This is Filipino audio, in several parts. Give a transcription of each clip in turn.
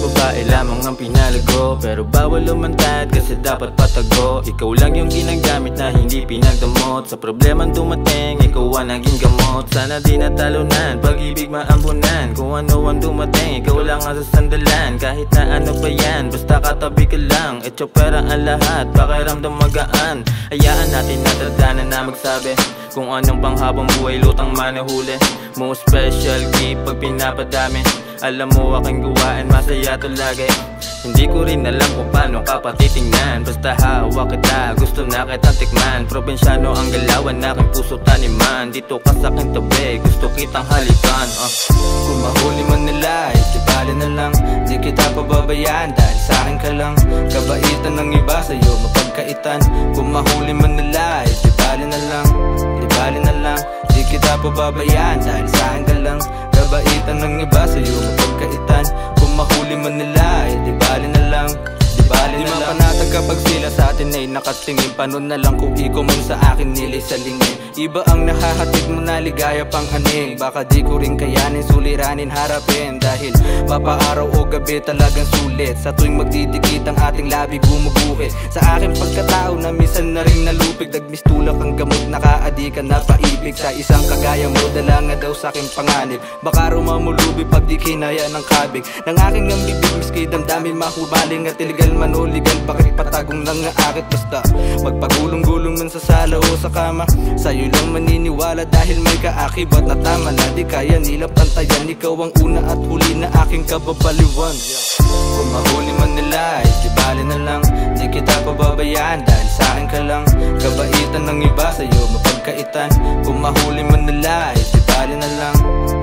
babae lamang ang pinalago, pero bawal lumantad kasi dapat patago. Ikaw lang yung ginagamit na hindi pinagdamot. Sa problemang dumating, ikaw ang naging gamot. Sana di natalunan, pag-ibig maambunan. Kung ano ang dumating, ikaw lang ang sasandalan. Kahit na ano pa yan, basta katabi ka lang. Etso pera ang lahat, pakiramdam magaan. Hayaan natin na dadanan na magsabi kung anong panghabang buhay, lutang manahuli mo special gift pag pinapadami. Alam mo aking gawain, masaya to lagi. Hindi ko rin alam kung paano ka patitingnan. Basta hawak kita, gusto na kitang tikman. Probinsyano ang galawan, aking puso taniman. Dito ka sa aking tabi, gusto kitang halikan. Kung mahuli man nila, di bali na lang. Di kita pababayaan dahil sa akin ka lang. Kabaitan ng iba sa'yo mapagkaitan. Kung mahuli man nila, di bali na lang. Di bali na lang. Di kita pababayaan dahil sa akin ka lang. Kabaitan ng iba sa'yo mapagkaitan. Kung mahuli man nila, di bali na lang. Di bali na lang. Di mapanatag kapag sila sa atin ay nakatingin. Paano na lang kung ikaw man sa akin nilay sa lingin. Iba ang nahahatid mo na ligaya pang hanig. Baka di ko rin kayanin, suliranin, harapin. Dahil papaaraw o gabi talagang sulit. Sa tuwing magdidikit ang ating labi gumuguhit. Sa aking pagkatao na minsan na rin nalupig. Nagmistulak ang gamot, nakaadikan na paibig. Sa isang kagaya mo, dala nga daw sa aking panganib. Baka rumamulubi pag di kinaya ng kabig ng aking ang bibig. Miski damdamin mahubaling at iligal man o legal. Bakit patagong nang aakit basta magpagulong-gulong man sa sala o sa kama. Sa'yo lang maniniwala dahil may kaakibat na tama na di kaya nila pantayan. Ikaw ang una at huli na aking kababaliwan. Kung mahuli man nila, di bali na lang. Di kita pababayaan dahil sa akin ka lang. Kabaitan ng iba sa'yo mapagkaitan. Kung mahuli man nila, di bali na lang.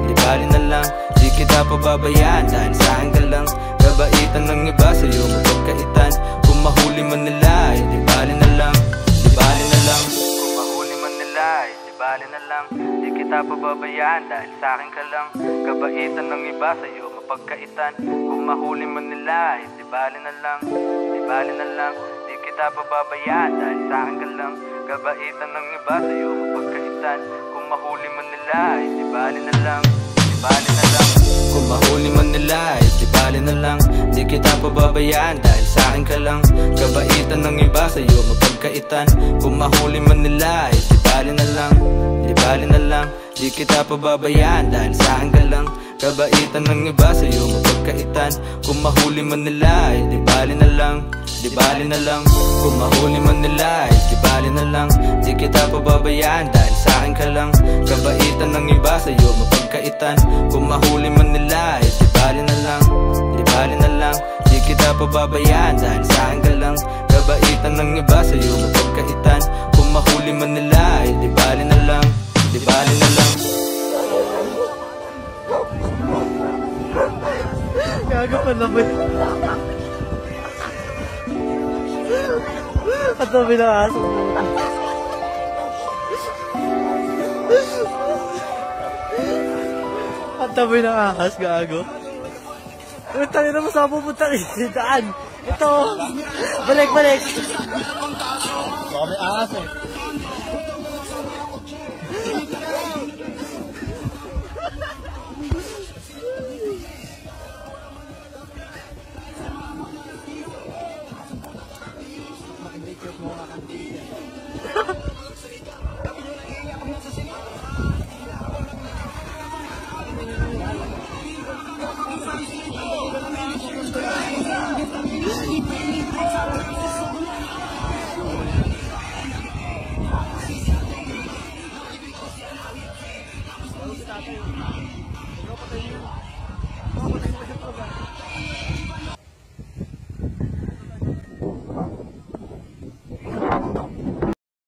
Di bali na lang. Di kita pababayaan dahil sa akin ka lang. Kabaitan ng iba sa'yo mapagkaitan. Kung mahuli man nila, di bali na lang. Di bali na lang. Kung mahuli man nila, di bali na lang. Di kita pababayaan dahil sa akin ka lang. Kabaitan ng iba sa'yo mapagkaitan. Kung mahuli man nila, di bali na lang. Di bali na lang. Di kita pababayaan dahil sa akin ka lang. Kabaitan ng iba sa'yo mapagkaitan. Kung mahuli man nila, di bali na lang. Di bali na lang. Kung mahuli man nila, di bali na lang. Di kita pababayaan dahil sa akin ka lang. Kabaitan ng iba sa'yo mapagkaitan. Kung mahuli man nila, di bali na lang. Di bali na lang. Di kita pababayaan dahil sa akin ka lang. Kabaitan ng iba sa'yo mapagkaitan. Kung mahuli man nila, di bali na lang. Di bali na lang. Kung mahuli man nila, di bali na lang. Di kita pababayaan dahil sa akin ka lang. Kabaitan ng iba sa'yo mapagkaitan. Kung mahuli man nila, di bali na lang. Di bali na lang. Di kita pababayaan dahil sa akin ka lang. Kabaitan ng iba sa'yo mapagkaitan. Kung mahuli man nila, di bali na lang. Di bali na lang. Gago pa naman. Katabi ng aso. Katabi ng ahas, gago. Uy, tayo naman saan pupunta rin. Daan. Ito. Balik, balik. Baka may ahas eh.